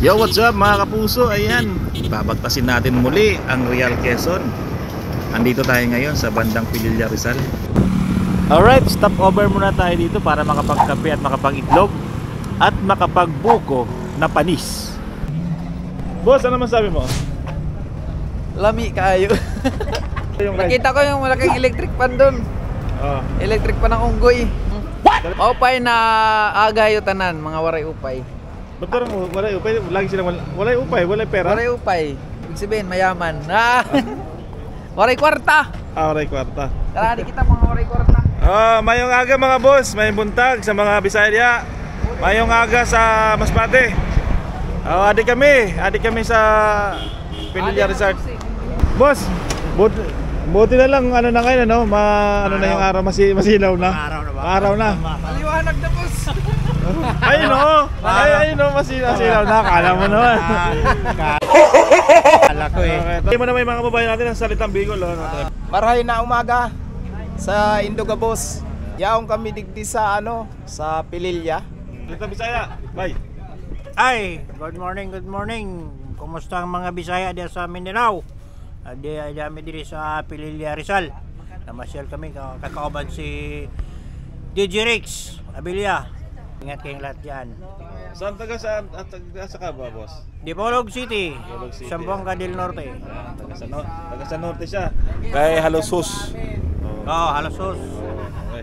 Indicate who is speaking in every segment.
Speaker 1: Yo, what's up mga kapuso? Ayan, babagtasin natin muli ang Real Quezon. Andito tayo ngayon sa bandang Pililla, Rizal. Alright, stop over muna tayo dito para makapagkape at makapag-itlog at makapagbuko na panis. Boss, ano masabi mo?
Speaker 2: Lami kayo. Nakita ko yung malaking electric pan doon. Electric pan ng unggoy. What? Upay na agayo tanan, mga waray upay.
Speaker 1: Ba't parang walay upay? Lagi silang walay upay, walay pera?
Speaker 2: Waray upay. Ibig sabihin, mayaman. Waray kwarta.
Speaker 1: Waray kwarta.
Speaker 2: Tara, di kita mga waray kwarta.
Speaker 1: Mayong aga mga boss, may buntag sa mga Bisaya. Mayong aga sa Masbate. Adik kami sa Pililla Resort. Boss, buti na lang ano na ngayon, ano? Ano na yung araw, masilaw na. Araw na.
Speaker 2: Maliwanag na, boss.
Speaker 1: Ayun o, masilaw na. Kala mo naman.
Speaker 3: Kala ko eh.
Speaker 1: Hindi mo na may mga babae natin ang salitang Bicol.
Speaker 3: Marahay na umaga sa Induga, boss. Yaong kami digdi sa sa Pililla.
Speaker 1: Dito Bisaya, bye.
Speaker 4: Ay, good morning. Kumusta ang mga Bisaya diyan sa Mindanao? Dami diri sa Pililla, Rizal. Namasyal kami, kakauban si DJ Rex Abilia. Ingat kayong lahat dyan.
Speaker 1: Saan taga ka ba, boss?
Speaker 4: Dipolog City,
Speaker 1: City.
Speaker 4: Sambuanga del Norte.
Speaker 1: Taga sa norte siya. Kay Halosus.
Speaker 4: Halosus.
Speaker 1: Okay.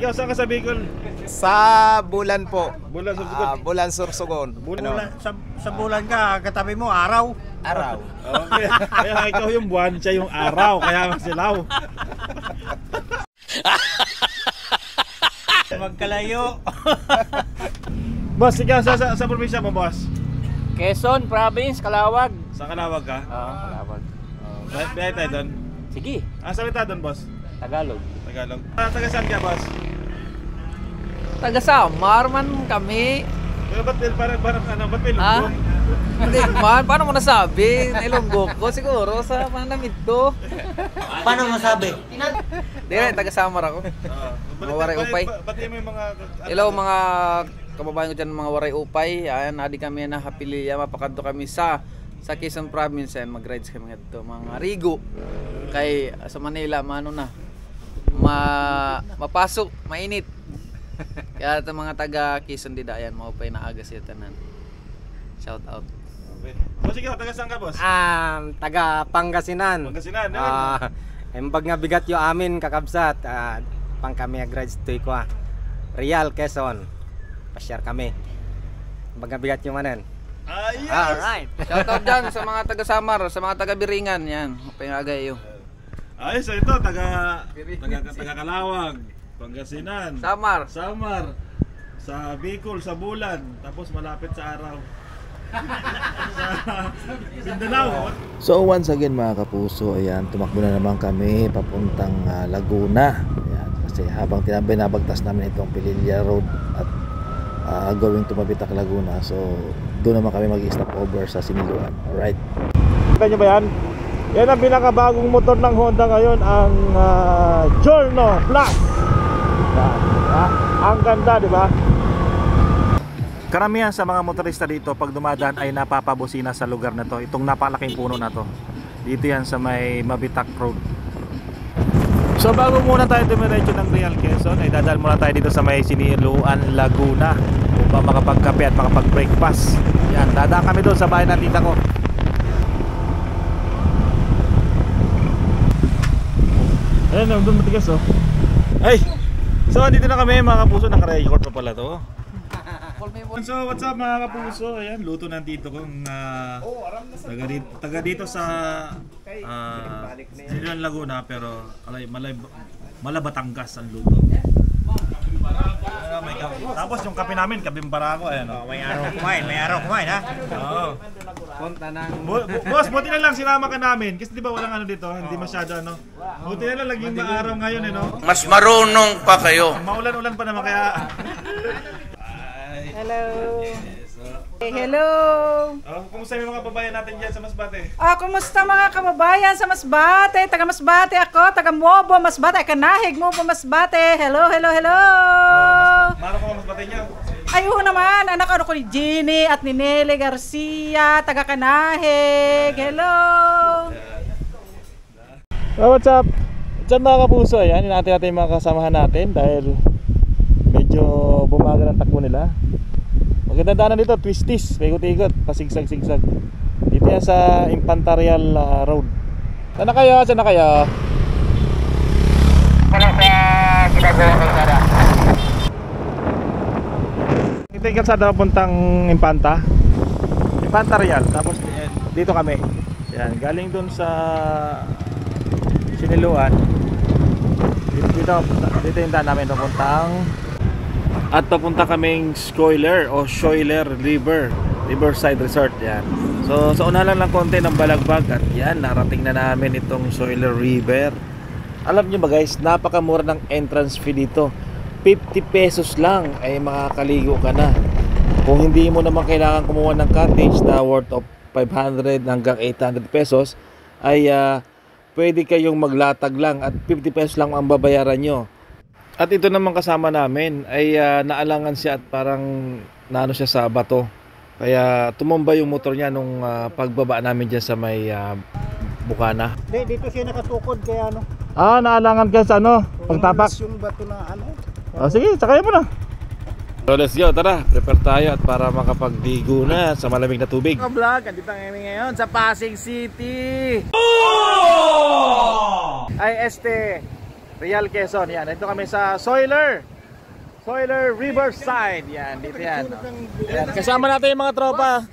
Speaker 1: Ikaw, saan ka sa Bicol?
Speaker 3: Sa Bulan po.
Speaker 1: Bulan, Sursugon.
Speaker 3: Bulan, Sursugon.
Speaker 4: Sa bulan ka, katabi mo, araw.
Speaker 3: Araw.
Speaker 1: Okay. Kaya ikaw yung buwan, siya yung araw. Kaya masilaw.
Speaker 4: Magkalayo.
Speaker 1: Boss, ikaw sa probinsya mo, boss?
Speaker 2: Quezon Province, Calawag.
Speaker 1: Sa Calawag ka?
Speaker 2: Calawag.
Speaker 1: Biyahe tayo doon?
Speaker 2: Sige.
Speaker 1: Ang salita doon, boss?
Speaker 2: Tagalog.
Speaker 1: Taga saan ka, boss?
Speaker 2: Taga Samar man kami.
Speaker 1: Pero ba't may lungkong?
Speaker 2: Hindi man, paano mo nasabi? Nailunggo ko siguro sa panamit ko.
Speaker 4: Paano masabi?
Speaker 2: Di rin, taga Samar ako. Mga waray upay.
Speaker 1: Ba't mo yung mga...
Speaker 2: Hello mga kababayan ko dyan, mga waray upay. Ayan, adi kami na Pililla. Mapakanto kami sa Quezon Province. Ayan, mag-rides kami ito. Mga Rigo. Kay sa Manila, mapasok, mainit. Kaya ito mga taga Quezon dida, ayan, maupay na aga siya tanan. Shout out.
Speaker 1: Okay. Boss, ikaw, taga saan ka, boss?
Speaker 3: Taga Pangasinan.
Speaker 1: Pangasinan,
Speaker 3: Embag nga bigat yung amin kakabsat. Pang kami agrides toy ko. Real Quezon. Pasyar kami. Embag nga bigat yung manan.
Speaker 1: Yes!
Speaker 2: Alright. Shout out dyan sa mga taga Samar, sa mga taga Biringan, yan. Maupay na aga yun.
Speaker 1: Ayos, ito, taga Calawag, Pangasinan,
Speaker 2: Samar,
Speaker 1: sa Bicol, sa Bulan, tapos malapit sa araw. Sa Mindanao.
Speaker 5: So once again mga kapuso, ayan, tumakbo na naman kami papuntang Laguna. Ayan, kasi habang binabagtas namin itong Pililla Road at going to Mabitak, Laguna. So doon naman kami mag-stop over sa Siniluan. Alright.
Speaker 1: Kanya ba yan? Yan ang pinakabagong motor ng Honda ngayon, ang Giorno Plus. Ang ganda, di ba? Karamihan sa mga motorista dito pag dumadaan ay napapabusina sa lugar na to. Itong napalaking puno na to. Dito yan sa may Mabitak Road. So bago muna tayo dumiretso ng Real Quezon, ay dadaan muna tayo dito sa may Siniluan, Laguna upang makapagkape at makapag-breakfast. Yan, dadaan kami doon sa bahay ng tita ko. Ayan, doon matigas oh. Ay! So andito na kami mga kapuso, naka-record pa pala to. So what's up mga kapuso, ayan, luto nandito kong taga dito sa Siniluan, Laguna, pero Malabatangas ang luto. Tapos yung kape namin, kabimbara ko, ayan oh.
Speaker 4: May araw kumain ha?
Speaker 1: Oo. Boss, buti na lang sinama ka namin kasi di ba walang ano dito, hindi masyado ano. Buti na lang laging maaraw ngayon no.
Speaker 6: Mas marunong pa kayo.
Speaker 1: Maulan-ulan pa naman kaya.
Speaker 7: Hello. Hey, hello.
Speaker 1: Kumusta yung mga kababayan natin diyan sa Masbate?
Speaker 7: Kumusta mga kababayan sa Masbate? Taga Masbate ako, taga Mobo, Masbate, Kanahig, Mobo, Masbate. Hello.
Speaker 1: Maro ko Masbate niyo.
Speaker 7: Ayun naman, anak ano ko ni Jeannie at ni Nelly Garcia, taga Kanahig. Hello!
Speaker 1: Oh, what's up? What's up mga kapuso? Ayan, natin yung mga kasamahan natin dahil medyo bumagal ang takbo nila. Magandang daanan dito, twisties, paikot-ikot, pasigsag-sigsag. Dito yan sa Impantarial Road. Saan na kayo? Saan na kayo?
Speaker 4: Wala sa ginagawa ng sana.
Speaker 1: Ito yung kalsada papuntang Impantarial. Tapos dito kami. Yan, galing dun sa Siniluan. Dito yung daan namin papuntang at papunta kaming Schuyler o Schuyler Riverside Resort. Yan. So sa unahan lang konti ng Balagbag at yan, narating na namin itong Schuyler River. Alam nyo ba guys, napakamura ng entrance fee dito. 50 pesos lang ay makakaligo ka na. Kung hindi mo naman kailangan kumuha ng cottage na worth of 500 hanggang 800 pesos ay pwede kayong maglatag lang at 50 pesos lang ang babayaran nyo. At ito naman kasama namin ay naalangan siya at parang naano siya sa bato. Kaya tumumba yung motor niya nung pagbaba namin dyan sa may bukana.
Speaker 4: Dito siya nakatukod kaya ano.
Speaker 1: Naalangan ka sa ano? Pagtapak.
Speaker 4: Yung bato na ano.
Speaker 1: Sige, sakay mo na. So let's go, tara. Prepare tayo at para makapagdigo na sa malamig na tubig.
Speaker 2: Mga vlog, andito kami ngayon sa Pasig City.
Speaker 1: Ay Real Quezon. Yan, dito kami sa Schuyler Riverside. Yan, dito yan. Ayan, kasama natin yung mga tropa.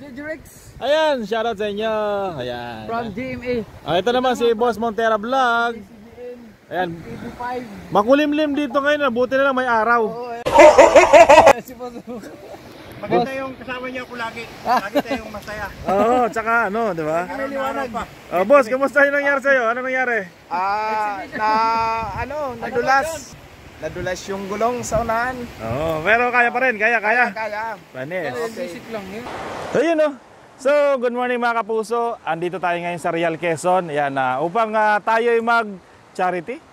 Speaker 1: Ayan, shoutout sa inyo. Ayan.
Speaker 2: From GMA.
Speaker 1: Ito naman si Boss Montera Vlog. Ayan. Makulimlim dito ngayon, buti na lang may araw.
Speaker 4: Maganda yung kasama niya ako lagi. Lagi tayong masaya.
Speaker 1: Oo, tsaka ano, di ba? Boss, kamusta yung nangyari sa'yo? Ano nangyari?
Speaker 3: Nadulas yung gulong sa unahan.
Speaker 1: Oo, pero kaya pa rin, kaya. Panis.
Speaker 2: Basic lang yun.
Speaker 1: Ayun no. So, good morning mga kapuso. Andito tayo ngayon sa Real Quezon. Ayan, upang tayo mag-charity.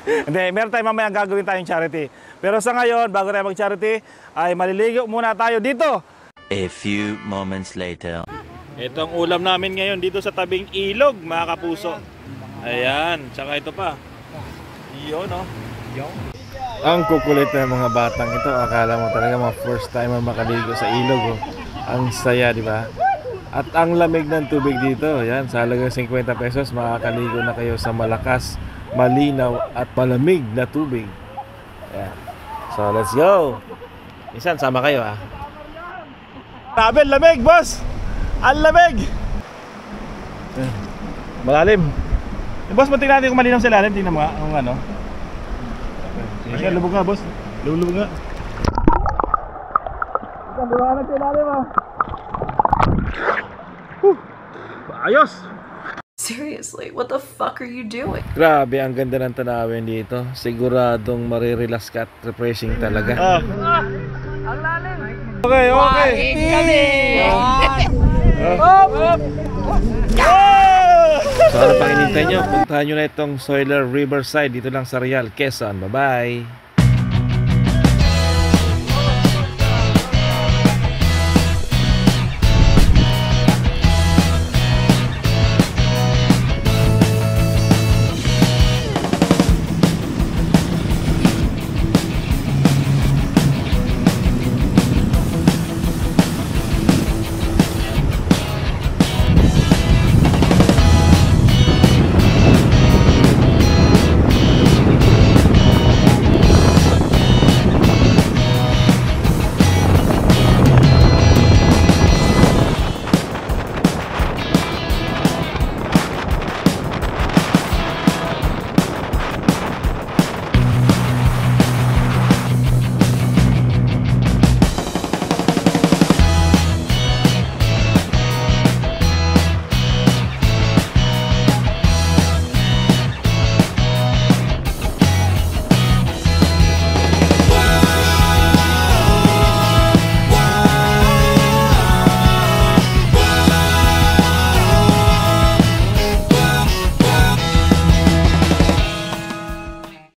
Speaker 1: Hindi, meron tayo mamaya gagawin tayong charity. Pero sa ngayon, bago tayo mag-charity, ay maliligo muna tayo dito.
Speaker 6: A few moments later.
Speaker 1: Ito ang ulam namin ngayon dito sa tabing ilog, mga kapuso. Ayan, tsaka ito pa. Yun, no? Ang kukulit na mga batang ito. Akala mo talaga mga first timer makaligo sa ilog. Ang saya, di ba? At ang lamig ng tubig dito. Ayan, sa halagang 50 pesos, makakaligo na kayo sa malakas, malinaw at malamig na tubig. Ayan. So, let's go. Minsan, sama kayo Grabe, lamig, boss! Ang lamig! Malalim. Boss, matignan natin kung malinaw sa ilalim. Tingnan mo kung ano. Sige, lubog nga, boss. Lubog nga. Liwanag sa ilalim, Ayos!
Speaker 8: Seriously, what the fuck are you doing?
Speaker 1: Grabe, ang ganda ng tanawin dito. Siguradong marirelax ka at refreshing talaga.
Speaker 2: Ang lalim.
Speaker 1: Okay. So ano pang inintay nyo? Puntahan nyo na itong Schuyler Riverside dito lang sa Real Quezon. Bye-bye!